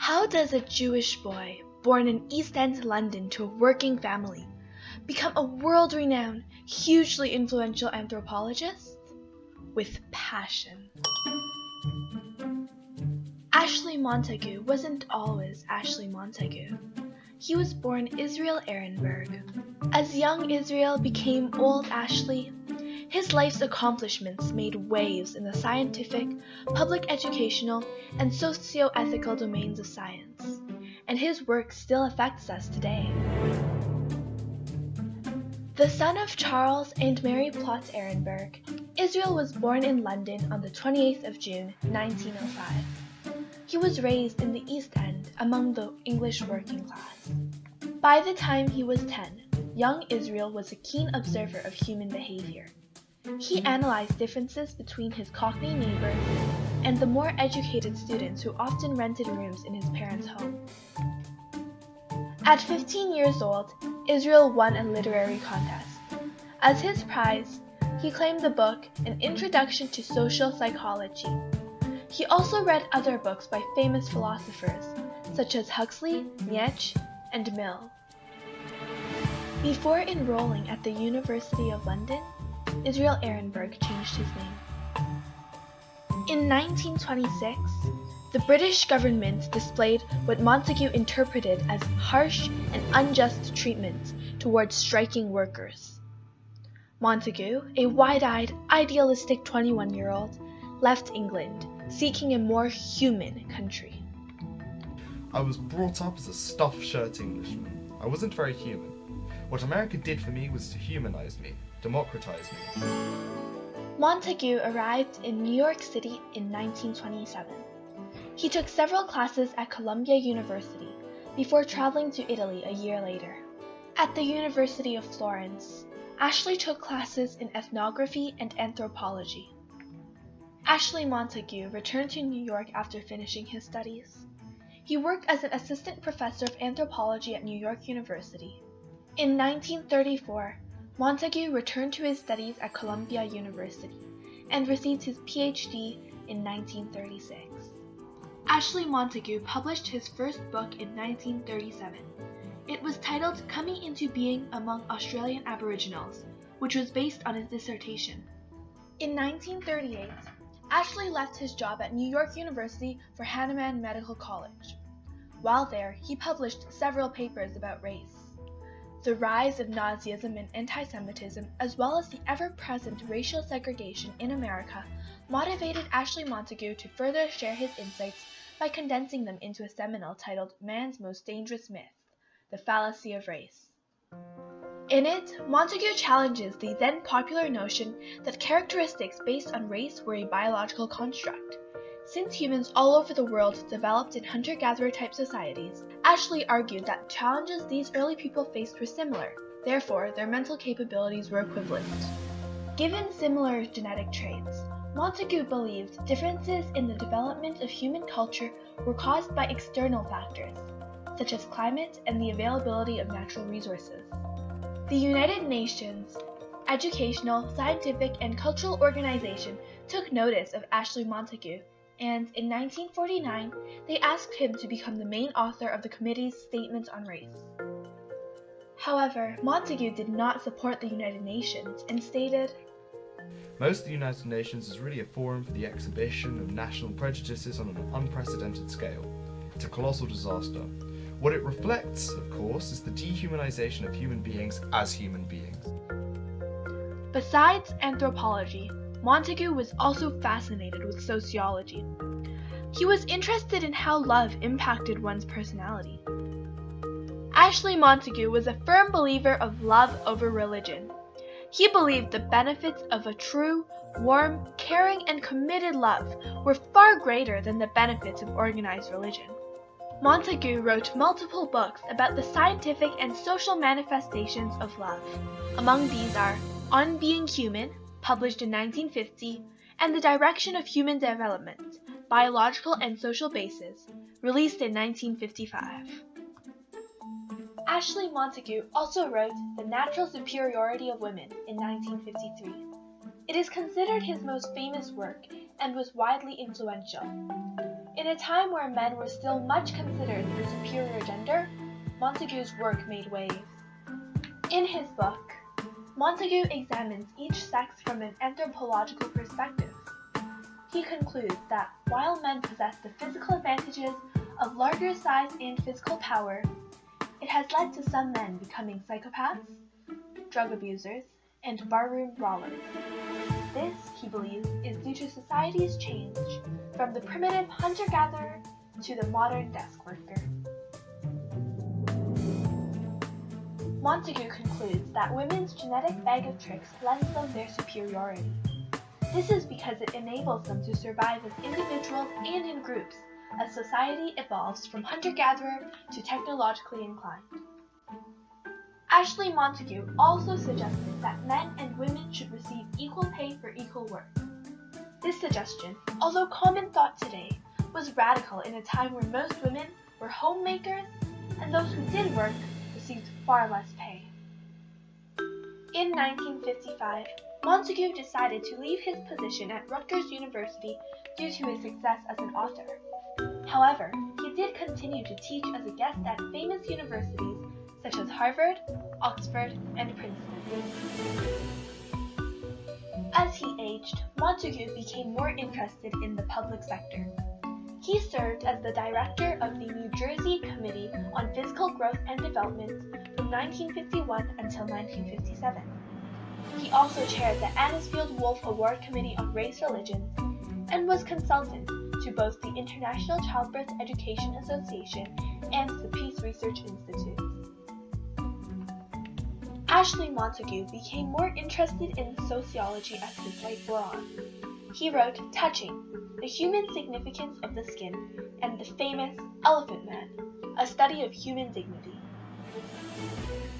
How does a Jewish boy, born in East End London to a working family, become a world-renowned, hugely influential anthropologist? With passion. Ashley Montagu wasn't always Ashley Montagu. He was born Israel Ehrenberg. As young Israel became old Ashley, his life's accomplishments made waves in the scientific, public educational, and socio-ethical domains of science, and his work still affects us today. The son of Charles and Mary Plott Ehrenberg, Israel was born in London on the 28th of June, 1905. He was raised in the East End among the English working class. By the time he was 10, young Israel was a keen observer of human behavior. He analyzed differences between his Cockney neighbors and the more educated students who often rented rooms in his parents' home. At 15 years old, Israel won a literary contest. As his prize, he claimed the book An Introduction to Social Psychology. He also read other books by famous philosophers such as Huxley, Nietzsche, and Mill. Before enrolling at the University of London, Israel Ehrenberg changed his name. In 1926, the British government displayed what Montagu interpreted as harsh and unjust treatment towards striking workers. Montagu, a wide-eyed, idealistic 21-year-old, left England, seeking a more human country. I was brought up as a stuffed shirt Englishman. I wasn't very human. What America did for me was to humanize me, democratize me. Montagu arrived in New York City in 1927. He took several classes at Columbia University before traveling to Italy a year later. At the University of Florence, Ashley took classes in ethnography and anthropology. Ashley Montagu returned to New York after finishing his studies. He worked as an assistant professor of anthropology at New York University. In 1934, Montagu returned to his studies at Columbia University and received his PhD in 1936. Ashley Montagu published his first book in 1937. It was titled Coming into Being Among Australian Aboriginals, which was based on his dissertation. In 1938, Ashley left his job at New York University for Hahnemann Medical College. While there, he published several papers about race. The rise of Nazism and anti-Semitism, as well as the ever-present racial segregation in America, motivated Ashley Montagu to further share his insights by condensing them into a seminal titled Man's Most Dangerous Myth, The Fallacy of Race. In it, Montagu challenges the then popular notion that characteristics based on race were a biological construct. Since humans all over the world developed in hunter-gatherer type societies, Ashley argued that challenges these early people faced were similar, therefore their mental capabilities were equivalent. Given similar genetic traits, Montagu believed differences in the development of human culture were caused by external factors, such as climate and the availability of natural resources. The United Nations Educational, Scientific, and Cultural Organization took notice of Ashley Montagu, and in 1949, they asked him to become the main author of the committee's statement on race. However, Montagu did not support the United Nations and stated, Most of the United Nations is really a forum for the exhibition of national prejudices on an unprecedented scale. It's a colossal disaster. What it reflects, of course, is the dehumanization of human beings as human beings. Besides anthropology, Montagu was also fascinated with sociology. He was interested in how love impacted one's personality. Ashley Montagu was a firm believer of love over religion. He believed the benefits of a true, warm, caring, and committed love were far greater than the benefits of organized religion. Montagu wrote multiple books about the scientific and social manifestations of love. Among these are On Being Human, published in 1950, and The Direction of Human Development, Biological and Social Bases, released in 1955. Ashley Montagu also wrote The Natural Superiority of Women in 1953. It is considered his most famous work and was widely influential. In a time where men were still much considered the superior gender, Montagu's work made waves. In his book, Montagu examines each sex from an anthropological perspective. He concludes that while men possess the physical advantages of larger size and physical power, it has led to some men becoming psychopaths, drug abusers, and barroom brawlers. This, he believes, is due to society's change from the primitive hunter-gatherer to the modern desk worker. Montagu concludes that women's genetic bag of tricks lends them their superiority. This is because it enables them to survive as individuals and in groups as society evolves from hunter-gatherer to technologically inclined. Ashley Montagu also suggested that men and women should receive equal pay for equal work. This suggestion, although common thought today, was radical in a time where most women were homemakers and those who did work received far less pay. In 1955, Montagu decided to leave his position at Rutgers University due to his success as an author. However, he did continue to teach as a guest at famous universities such as Harvard, Oxford, and Princeton. As he aged, Montagu became more interested in the public sector. He served as the director of the New Jersey Committee on Physical Growth and Development from 1951 until 1957. He also chaired the Anisfield Wolf Award Committee on Race Religions and was consultant to both the International Childbirth Education Association and the Peace Research Institute. Ashley Montagu became more interested in sociology as his life wore on. He wrote Touching, the Human Significance of the Skin, and the famous Elephant Man, a study of human dignity.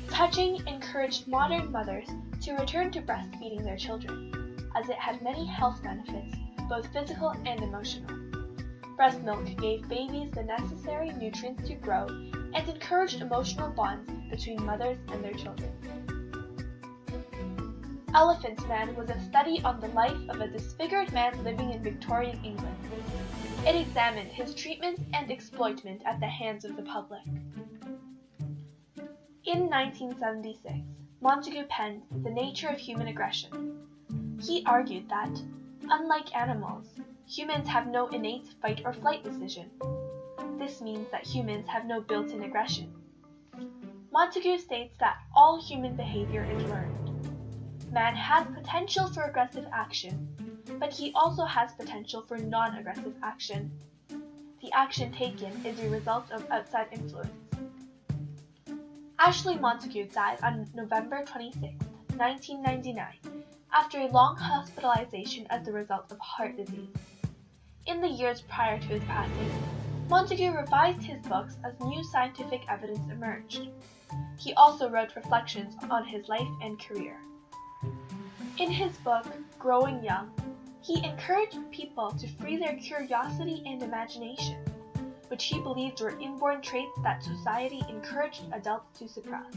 Touching encouraged modern mothers to return to breastfeeding their children, as it had many health benefits, both physical and emotional. Breast milk gave babies the necessary nutrients to grow and encouraged emotional bonds between mothers and their children. Elephant Man was a study on the life of a disfigured man living in Victorian England. It examined his treatment and exploitment at the hands of the public. In 1976, Montagu penned The Nature of Human Aggression. He argued that, unlike animals, humans have no innate fight or flight decision. This means that humans have no built-in aggression. Montagu states that all human behavior is learned. Man has potential for aggressive action, but he also has potential for non-aggressive action. The action taken is a result of outside influence. Ashley Montagu died on November 26, 1999, after a long hospitalization as the result of heart disease. In the years prior to his passing, Montagu revised his books as new scientific evidence emerged. He also wrote reflections on his life and career. In his book, Growing Young, he encouraged people to free their curiosity and imagination, which he believed were inborn traits that society encouraged adults to suppress.